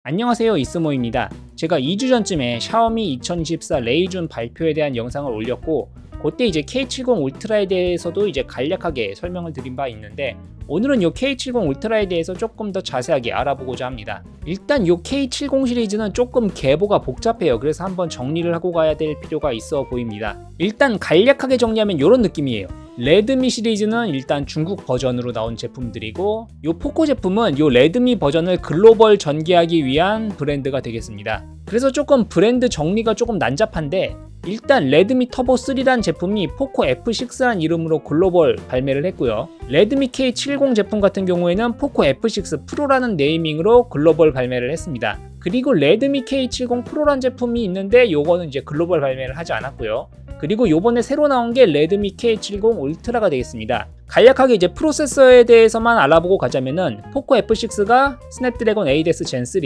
안녕하세요, 이스모입니다. 제가 2주 전쯤에 샤오미 2024 레이준 발표에 대한 영상을 올렸고 그때 이제 K70 울트라에 대해서도 이제 간략하게 설명을 드린 바 있는데 오늘은 이 K70 울트라에 대해서 조금 더 자세하게 알아보고자 합니다. 일단 이 K70 시리즈는 조금 계보가 복잡해요. 그래서 한번 정리를 하고 가야 될 필요가 있어 보입니다. 일단 간략하게 정리하면 이런 느낌이에요. 레드미 시리즈는 일단 중국 버전으로 나온 제품들이고 이 포코 제품은 이 레드미 버전을 글로벌 전개하기 위한 브랜드가 되겠습니다. 그래서 조금 브랜드 정리가 조금 난잡한데 일단 레드미 터보 3란 제품이 포코 F6란 이름으로 글로벌 발매를 했고요. 레드미 K70 제품 같은 경우에는 포코 F6 프로라는 네이밍으로 글로벌 발매를 했습니다. 그리고 레드미 K70 프로란 제품이 있는데 요거는 이제 글로벌 발매를 하지 않았고요. 그리고 요번에 새로 나온 게 레드미 K70 울트라가 되겠습니다. 간략하게 이제 프로세서에 대해서만 알아보고 가자면은 포코 F6가 스냅드래곤 8S Gen 3,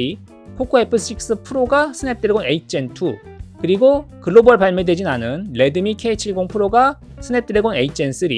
포코 F6 프로가 스냅드래곤 8 Gen 2, 그리고 글로벌 발매되진 않은 레드미 K70 프로가 스냅드래곤 8 Gen 3,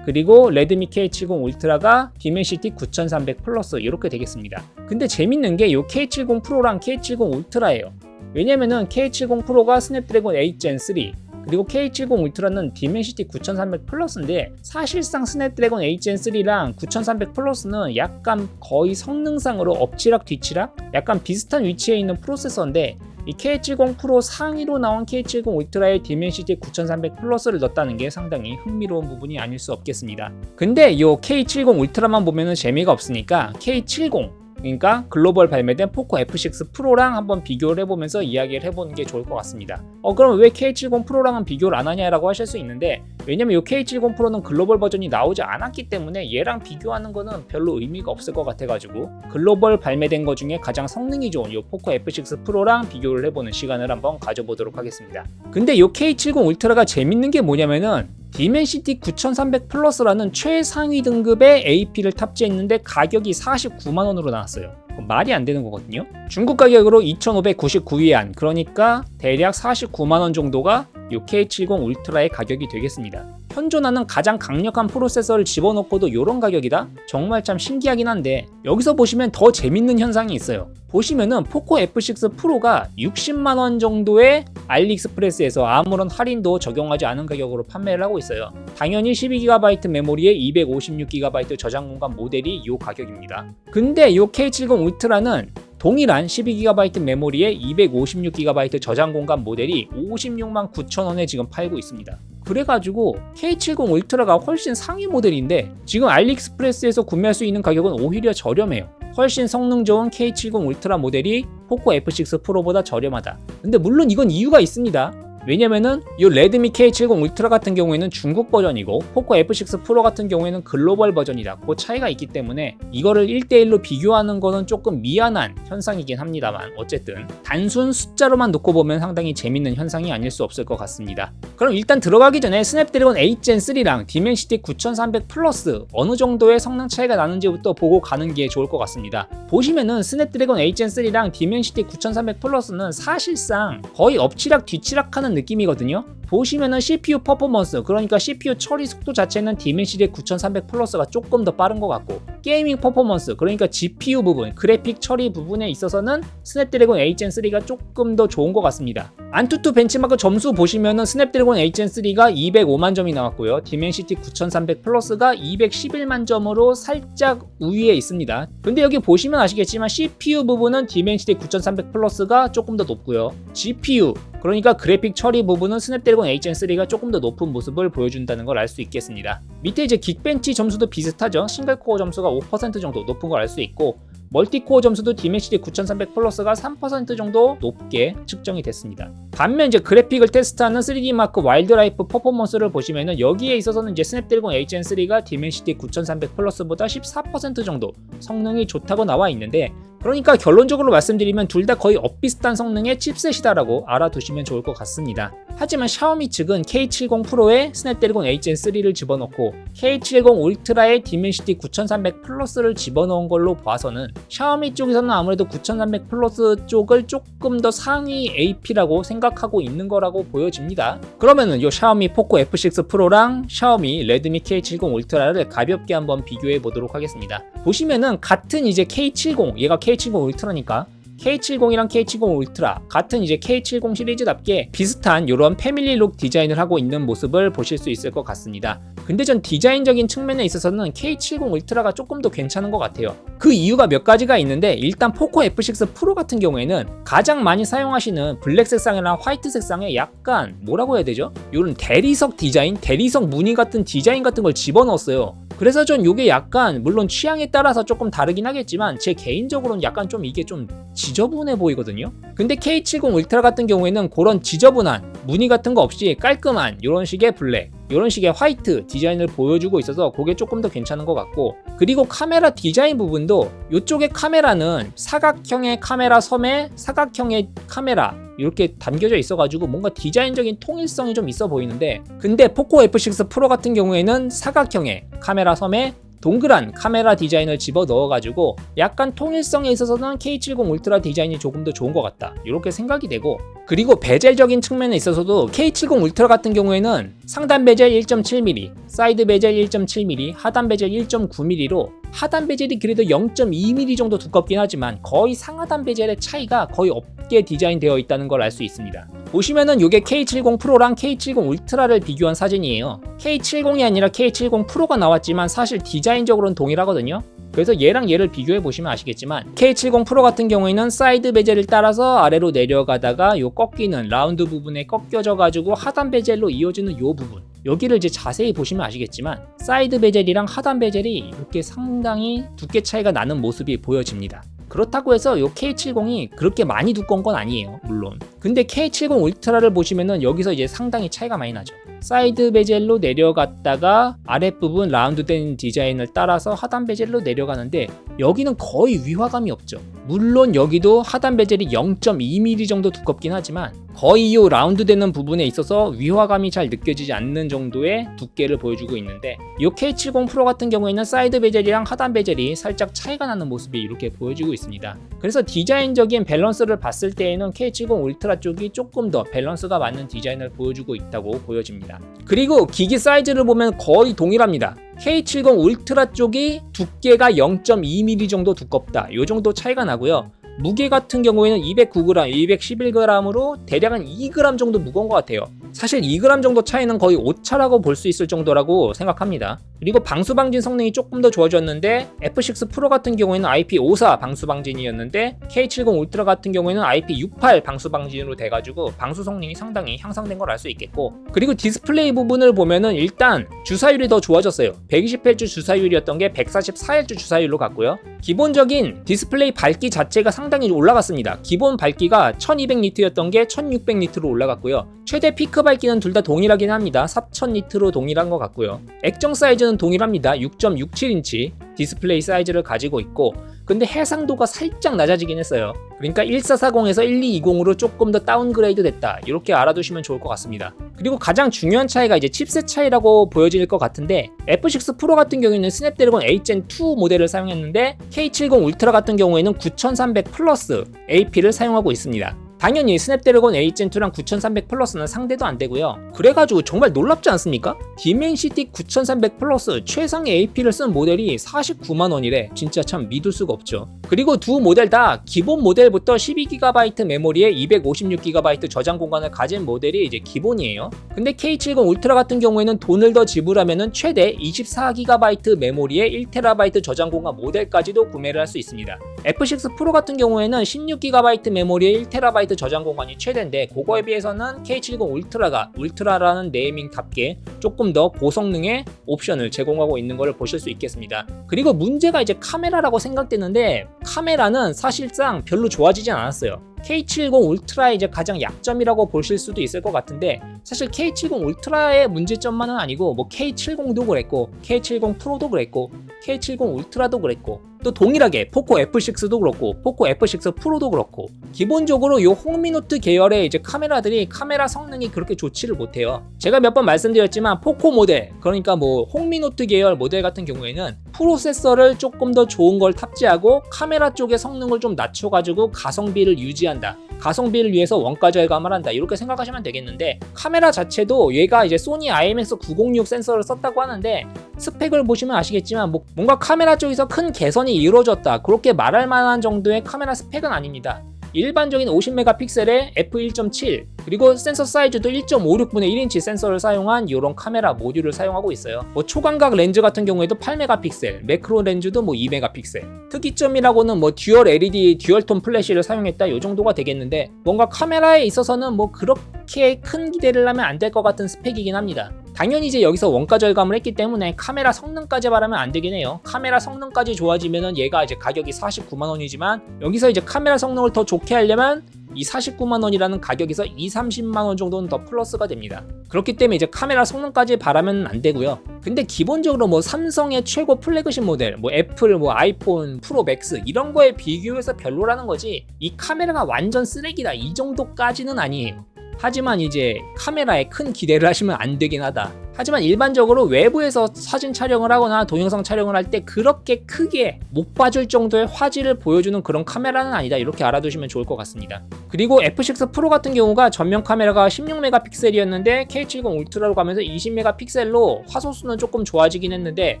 그리고 레드미 K70 울트라가 디멘시티 9300 플러스 이렇게 되겠습니다. 근데 재밌는 게 이 K70 프로랑 K70 울트라예요. 왜냐면은 K70 프로가 스냅드래곤 8 Gen 3, 그리고 K70 울트라는 디멘시티 9300 플러스인데 사실상 스냅드래곤 8 Gen 3랑 9300 플러스는 약간 거의 성능상으로 엎치락 뒤치락 약간 비슷한 위치에 있는 프로세서인데 이 K70 프로 상위로 나온 K70 울트라의 디멘시티 9300 플러스를 넣었다는 게 상당히 흥미로운 부분이 아닐 수 없겠습니다. 근데 이 K70 울트라만 보면은 재미가 없으니까 K70 그러니까 글로벌 발매된 포코 F6 프로랑 한번 비교를 해보면서 이야기를 해보는 게 좋을 것 같습니다. 그럼 왜 K70 프로랑은 비교를 안 하냐라고 하실 수 있는데 왜냐면 이 K70 프로는 글로벌 버전이 나오지 않았기 때문에 얘랑 비교하는 거는 별로 의미가 없을 것 같아가지고 글로벌 발매된 것 중에 가장 성능이 좋은 이 포코 F6 프로랑 비교를 해보는 시간을 한번 가져보도록 하겠습니다. 근데 이 K70 울트라가 재밌는 게 뭐냐면은 디멘시티 9300 플러스라는 최상위 등급의 AP를 탑재했는데 가격이 49만원으로 나왔어요. 말이 안 되는 거거든요. 중국 가격으로 2599위안, 그러니까 대략 49만원 정도가 이 K70 울트라의 가격이 되겠습니다. 현존하는 가장 강력한 프로세서를 집어넣고도 이런 가격이다? 정말 참 신기하긴 한데 여기서 보시면 더 재밌는 현상이 있어요. 보시면은 포코 F6 프로가 60만원 정도의 알리익스프레스에서 아무런 할인도 적용하지 않은 가격으로 판매를 하고 있어요. 당연히 12GB 메모리에 256GB 저장 공간 모델이 이 가격입니다. 근데 이 K70 울트라는 동일한 12GB 메모리에 256GB 저장 공간 모델이 56만 9천원에 지금 팔고 있습니다. 그래가지고 K70 울트라가 훨씬 상위 모델인데 지금 알리익스프레스에서 구매할 수 있는 가격은 오히려 저렴해요. 훨씬 성능 좋은 K70 울트라 모델이 포코 F6 프로보다 저렴하다. 근데 물론 이건 이유가 있습니다. 왜냐면은 이 레드미 K70 울트라 같은 경우에는 중국 버전이고 포코 F6 프로 같은 경우에는 글로벌 버전이다. 그 차이가 있기 때문에 이거를 1대1로 비교하는 거는 조금 미안한 현상이긴 합니다만 어쨌든 단순 숫자로만 놓고 보면 상당히 재밌는 현상이 아닐 수 없을 것 같습니다. 그럼 일단 들어가기 전에 스냅드래곤 8 Gen 3랑 디멘시티 9300 플러스 어느 정도의 성능 차이가 나는지부터 보고 가는 게 좋을 것 같습니다. 보시면은 스냅드래곤 8 Gen 3랑 디멘시티 9300 플러스는 사실상 거의 엎치락 뒤치락하는 느낌이거든요. 보시면은 CPU 퍼포먼스, 그러니까 CPU 처리 속도 자체는 디멘시티 9300 플러스가 조금 더 빠른 것 같고 게이밍 퍼포먼스, 그러니까 GPU 부분, 그래픽 처리 부분에 있어서는 스냅드래곤 8 Gen 3가 조금 더 좋은 것 같습니다. 안투투 벤치마크 점수 보시면은 스냅드래곤 8 Gen 3가 205만 점이 나왔고요. 디멘시티 9300 플러스가 211만 점으로 살짝 우위에 있습니다. 근데 여기 보시면 아시겠지만 CPU 부분은 디멘시티 9300 플러스가 조금 더 높고요. GPU, 그러니까 그래픽 처리 부분은 스냅드래곤 8 Gen 3가 조금 더 높은 모습을 보여준다는 걸 알 수 있겠습니다. 밑에 이제 긱벤치 점수도 비슷하죠. 싱글코어 점수가 5% 정도 높은 걸 알 수 있고 멀티코어 점수도 디멘시티 9300 플러스가 3% 정도 높게 측정이 됐습니다. 반면 이제 그래픽을 테스트하는 3D 마크 와일드라이프 퍼포먼스를 보시면은 여기에 있어서는 이제 스냅드래곤 8 Gen 3가 디멘시티 9300 플러스보다 14% 정도 성능이 좋다고 나와 있는데 그러니까 결론적으로 말씀드리면 둘 다 거의 엇비슷한 성능의 칩셋이다라고 알아두시면 좋을 것 같습니다. 하지만 샤오미 측은 K70 프로에 스냅드래곤 8 Gen 3를 집어넣고 K70 울트라에 디멘시티 9300 플러스를 집어넣은 걸로 봐서는 샤오미 쪽에서는 아무래도 9300 플러스 쪽을 조금 더 상위 AP라고 생각하고 있는 거라고 보여집니다. 그러면은 이 샤오미 포코 F6 프로랑 샤오미 레드미 K70 울트라를 가볍게 한번 비교해 보도록 하겠습니다. 보시면은 같은 이제 K70, 얘가 K70 울트라니까 K70이랑 K70 울트라 같은 이제 K70 시리즈답게 비슷한 이런 패밀리룩 디자인을 하고 있는 모습을 보실 수 있을 것 같습니다. 근데 전 디자인적인 측면에 있어서는 K70 울트라가 조금 더 괜찮은 것 같아요. 그 이유가 몇 가지가 있는데, 일단 포코 F6 프로 같은 경우에는 가장 많이 사용하시는 블랙 색상이나 화이트 색상에 약간 뭐라고 해야 되죠? 이런 대리석 디자인, 대리석 무늬 같은 디자인 같은 걸 집어넣었어요. 그래서 전 이게 약간 물론 취향에 따라서 조금 다르긴 하겠지만 제 개인적으로는 약간 좀 이게 좀 지저분해 보이거든요. 근데 K70 울트라 같은 경우에는 그런 지저분한 무늬 같은 거 없이 깔끔한 이런 식의 블랙, 이런 식의 화이트 디자인을 보여주고 있어서 그게 조금 더 괜찮은 것 같고, 그리고 카메라 디자인 부분도 이쪽의 카메라는 사각형의 카메라 섬에 사각형의 카메라 이렇게 담겨져 있어가지고 뭔가 디자인적인 통일성이 좀 있어 보이는데, 근데 포코 F6 프로 같은 경우에는 사각형의 카메라 섬에 동그란 카메라 디자인을 집어 넣어가지고 약간 통일성에 있어서는 K70 울트라 디자인이 조금 더 좋은 것 같다 이렇게 생각이 되고, 그리고 베젤적인 측면에 있어서도 K70 울트라 같은 경우에는 상단 베젤 1.7mm, 사이드 베젤 1.7mm, 하단 베젤 1.9mm로 하단 베젤이 그래도 0.2mm 정도 두껍긴 하지만 거의 상하단 베젤의 차이가 거의 없게 디자인되어 있다는 걸 알 수 있습니다. 보시면은 이게 K70 프로랑 K70 울트라를 비교한 사진이에요. K70이 아니라 K70 프로가 나왔지만 사실 디자인적으로는 동일하거든요. 그래서 얘랑 얘를 비교해 보시면 아시겠지만 K70 프로 같은 경우에는 사이드 베젤을 따라서 아래로 내려가다가 요 꺾이는 라운드 부분에 꺾여져 가지고 하단 베젤로 이어지는 요 부분, 여기를 이제 자세히 보시면 아시겠지만 사이드 베젤이랑 하단 베젤이 이렇게 상당히 두께 차이가 나는 모습이 보여집니다. 그렇다고 해서 요 K70이 그렇게 많이 두꺼운 건 아니에요, 물론. 근데 K70 울트라를 보시면은 여기서 이제 상당히 차이가 많이 나죠. 사이드 베젤로 내려갔다가 아랫부분 라운드된 디자인을 따라서 하단 베젤로 내려가는데 여기는 거의 위화감이 없죠. 물론 여기도 하단 베젤이 0.2mm 정도 두껍긴 하지만 거의 이 라운드되는 부분에 있어서 위화감이 잘 느껴지지 않는 정도의 두께를 보여주고 있는데, 이 K70 프로 같은 경우에는 사이드 베젤이랑 하단 베젤이 살짝 차이가 나는 모습이 이렇게 보여지고 있습니다. 그래서 디자인적인 밸런스를 봤을 때에는 K70 울트라 쪽이 조금 더 밸런스가 맞는 디자인을 보여주고 있다고 보여집니다. 그리고 기기 사이즈를 보면 거의 동일합니다. K70 울트라 쪽이 두께가 0.2mm 정도 두껍다, 이 정도 차이가 나고요. 무게 같은 경우에는 209g, 211g으로 대략 한 2g 정도 무거운 것 같아요. 사실 2g 정도 차이는 거의 오차라고 볼 수 있을 정도라고 생각합니다. 그리고 방수방진 성능이 조금 더 좋아졌는데 F6 프로 같은 경우에는 IP54 방수방진이었는데 K70 울트라 같은 경우에는 IP68 방수방진으로 돼가지고 방수 성능이 상당히 향상된 걸 알 수 있겠고, 그리고 디스플레이 부분을 보면은 일단 주사율이 더 좋아졌어요. 120Hz 주사율이었던 게 144Hz 주사율로 갔고요. 기본적인 디스플레이 밝기 자체가 상당히 올라갔습니다. 기본 밝기가 1200니트였던 게 1600니트로 올라갔고요. 최대 피크 밝기는 둘 다 동일하긴 합니다. 4000니트로 동일한 것 같고요. 액정 사이즈는 동일합니다. 6.67인치 디스플레이 사이즈를 가지고 있고, 근데 해상도가 살짝 낮아지긴 했어요. 그러니까 1440에서 1220으로 조금 더 다운그레이드 됐다, 이렇게 알아두시면 좋을 것 같습니다. 그리고 가장 중요한 차이가 이제 칩셋 차이라고 보여질 것 같은데, F6 프로 같은 경우에는 스냅드래곤 8gen2 모델을 사용했는데 K70 울트라 같은 경우에는 9300 플러스 AP를 사용하고 있습니다. 당연히 스냅드래곤 8gen2랑 9300 플러스는 상대도 안 되고요. 그래가지고 정말 놀랍지 않습니까? 디멘시티 9300 플러스 최상의 AP를 쓴 모델이 49만원이래. 진짜 참 믿을 수가 없죠. 그리고 두 모델 다 기본 모델부터 12GB 메모리에 256GB 저장 공간을 가진 모델이 이제 기본이에요. 근데 K70 울트라 같은 경우에는 돈을 더 지불하면은 최대 24GB 메모리에 1TB 저장 공간 모델까지도 구매를 할 수 있습니다. F6 프로 같은 경우에는 16GB 메모리에 1TB 저장 공간이 최대인데, 그거에 비해서는 K70 울트라가 울트라라는 네이밍답게 조금 더 고성능의 옵션을 제공하고 있는 것을 보실 수 있겠습니다. 그리고 문제가 이제 카메라라고 생각되는데, 카메라는 사실상 별로 좋아지진 않았어요. K70 울트라의 이제 가장 약점이라고 보실 수도 있을 것 같은데, 사실 K70 울트라의 문제점만은 아니고 뭐 K70도 그랬고 K70 프로도 그랬고 K70 울트라도 그랬고 또 동일하게 포코 F6도 그렇고 포코 F6 프로도 그렇고, 기본적으로 요 홍미노트 계열의 이제 카메라들이 카메라 성능이 그렇게 좋지를 못해요. 제가 몇 번 말씀드렸지만 포코 모델, 그러니까 뭐 홍미노트 계열 모델 같은 경우에는 프로세서를 조금 더 좋은 걸 탑재하고 카메라 쪽의 성능을 좀 낮춰가지고 가성비를 유지한다, 가성비를 위해서 원가 절감을 한다, 이렇게 생각하시면 되겠는데, 카메라 자체도 얘가 이제 소니 IMX906 센서를 썼다고 하는데 스펙을 보시면 아시겠지만 뭔가 카메라 쪽에서 큰 개선이 이루어졌다, 그렇게 말할 만한 정도의 카메라 스펙은 아닙니다. 일반적인 50메가픽셀의 f1.7 그리고 센서 사이즈도 1.56분의 1인치 센서를 사용한 이런 카메라 모듈을 사용하고 있어요. 뭐 초광각 렌즈 같은 경우에도 8메가픽셀, 매크로 렌즈도 뭐 2메가픽셀. 특이점이라고는 뭐 듀얼 LED, 듀얼톤 플래시를 사용했다 요 정도가 되겠는데 뭔가 카메라에 있어서는 뭐 그렇게 큰 기대를 하면 안 될 것 같은 스펙이긴 합니다. 당연히 이제 여기서 원가 절감을 했기 때문에 카메라 성능까지 바라면 안 되긴 해요. 카메라 성능까지 좋아지면은 얘가 이제 가격이 49만 원이지만 여기서 이제 카메라 성능을 더 좋게 하려면 이 49만 원이라는 가격에서 30만 원 정도는 더 플러스가 됩니다. 그렇기 때문에 이제 카메라 성능까지 바라면 안 되고요. 근데 기본적으로 뭐 삼성의 최고 플래그십 모델, 뭐 애플, 뭐 아이폰 프로 맥스 이런 거에 비교해서 별로라는 거지 이 카메라가 완전 쓰레기다 이 정도까지는 아니에요. 하지만 이제 카메라에 큰 기대를 하시면 안 되긴 하다. 하지만 일반적으로 외부에서 사진 촬영을 하거나 동영상 촬영을 할 때 그렇게 크게 못 봐줄 정도의 화질을 보여주는 그런 카메라는 아니다. 이렇게 알아두시면 좋을 것 같습니다. 그리고 F6 프로 같은 경우가 전면 카메라가 16메가픽셀이었는데 K70 울트라로 가면서 20메가픽셀로 화소수는 조금 좋아지긴 했는데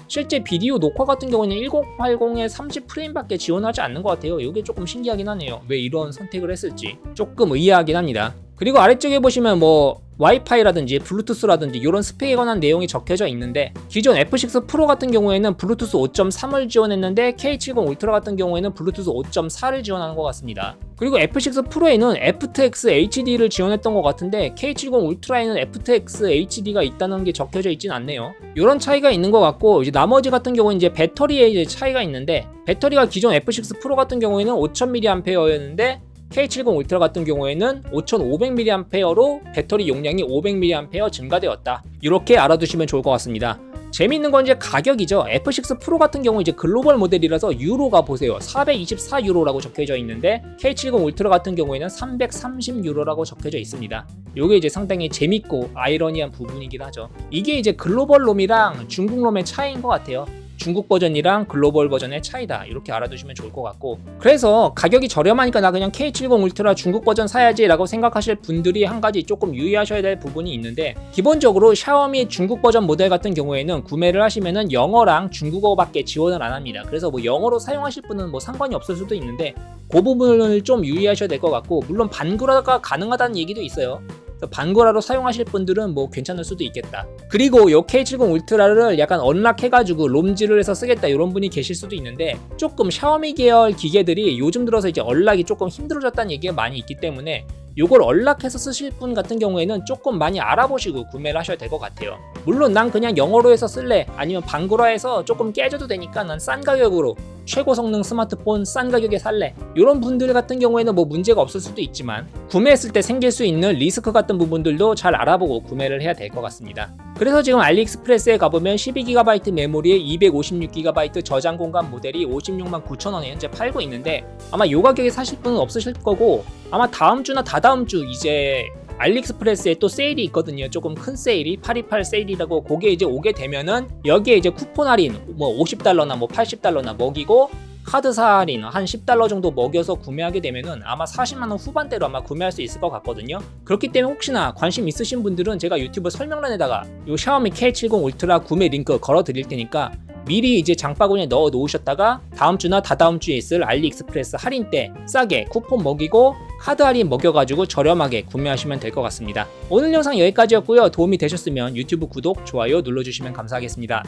실제 비디오 녹화 같은 경우는 1080에 30프레임밖에 지원하지 않는 것 같아요. 이게 조금 신기하긴 하네요. 왜 이런 선택을 했을지 조금 의아하긴 합니다. 그리고 아래쪽에 보시면 뭐 와이파이라든지 블루투스라든지 이런 스펙에 관한 내용이 적혀져 있는데 기존 F6 프로 같은 경우에는 블루투스 5.3을 지원했는데 K70 울트라 같은 경우에는 블루투스 5.4를 지원하는 것 같습니다. 그리고 F6 프로에는 FTX HD를 지원했던 것 같은데 K70 울트라에는 FTX HD가 있다는 게 적혀져 있진 않네요. 이런 차이가 있는 것 같고 이제 나머지 같은 경우는 이제 배터리에 이제 차이가 있는데 배터리가 기존 F6 프로 같은 경우에는 5000mAh였는데 K70 울트라 같은 경우에는 5500mAh로 배터리 용량이 500mAh 증가되었다. 이렇게 알아두시면 좋을 것 같습니다. 재밌는 건 이제 가격이죠. F6 프로 같은 경우 이제 글로벌 모델이라서 유로가 보세요. 424유로라고 적혀져 있는데 K70 울트라 같은 경우에는 330유로라고 적혀져 있습니다. 요게 이제 상당히 재밌고 아이러니한 부분이긴 하죠. 이게 이제 글로벌 롬이랑 중국 롬의 차이인 것 같아요. 중국 버전이랑 글로벌 버전의 차이다. 이렇게 알아두시면 좋을 것 같고 그래서 가격이 저렴하니까 나 그냥 K70 울트라 중국 버전 사야지 라고 생각하실 분들이 한 가지 조금 유의하셔야 될 부분이 있는데 기본적으로 샤오미 중국 버전 모델 같은 경우에는 구매를 하시면은 영어랑 중국어밖에 지원을 안 합니다. 그래서 뭐 영어로 사용하실 분은 뭐 상관이 없을 수도 있는데 그 부분을 좀 유의하셔야 될 것 같고 물론 반구라가 가능하다는 얘기도 있어요. 반고라로 사용하실 분들은 뭐 괜찮을 수도 있겠다. 그리고 요 K70 울트라를 약간 언락해가지고 롬질을 해서 쓰겠다 이런 분이 계실 수도 있는데 조금 샤오미 계열 기계들이 요즘 들어서 이제 언락이 조금 힘들어졌다는 얘기가 많이 있기 때문에 요걸 언락해서 쓰실 분 같은 경우에는 조금 많이 알아보시고 구매를 하셔야 될 것 같아요. 물론 난 그냥 영어로 해서 쓸래 아니면 반고라해서 조금 깨져도 되니까 난 싼 가격으로 최고 성능 스마트폰 싼 가격에 살래 이런 분들 같은 경우에는 뭐 문제가 없을 수도 있지만 구매했을 때 생길 수 있는 리스크 같은 부분들도 잘 알아보고 구매를 해야 될 것 같습니다. 그래서 지금 알리익스프레스에 가보면 12GB 메모리에 256GB 저장 공간 모델이 56만 9천원에 현재 팔고 있는데 아마 이 가격에 사실 분은 없으실 거고 아마 다음 주나 다다음 주 이제 알리익스프레스에 또 세일이 있거든요. 조금 큰 세일이 828 세일이라고 그게 이제 오게 되면은 여기에 이제 쿠폰 할인 뭐 $50나 뭐 $80나 먹이고 카드사 할인 한 $10 정도 먹여서 구매하게 되면은 아마 40만원 후반대로 아마 구매할 수 있을 것 같거든요. 그렇기 때문에 혹시나 관심 있으신 분들은 제가 유튜브 설명란에다가 요 샤오미 K70 울트라 구매 링크 걸어 드릴 테니까 미리 이제 장바구니에 넣어 놓으셨다가 다음 주나 다다음 주에 있을 알리익스프레스 할인 때 싸게 쿠폰 먹이고 카드 할인 먹여가지고 저렴하게 구매하시면 될 것 같습니다. 오늘 영상 여기까지였고요. 도움이 되셨으면 유튜브 구독, 좋아요 눌러주시면 감사하겠습니다.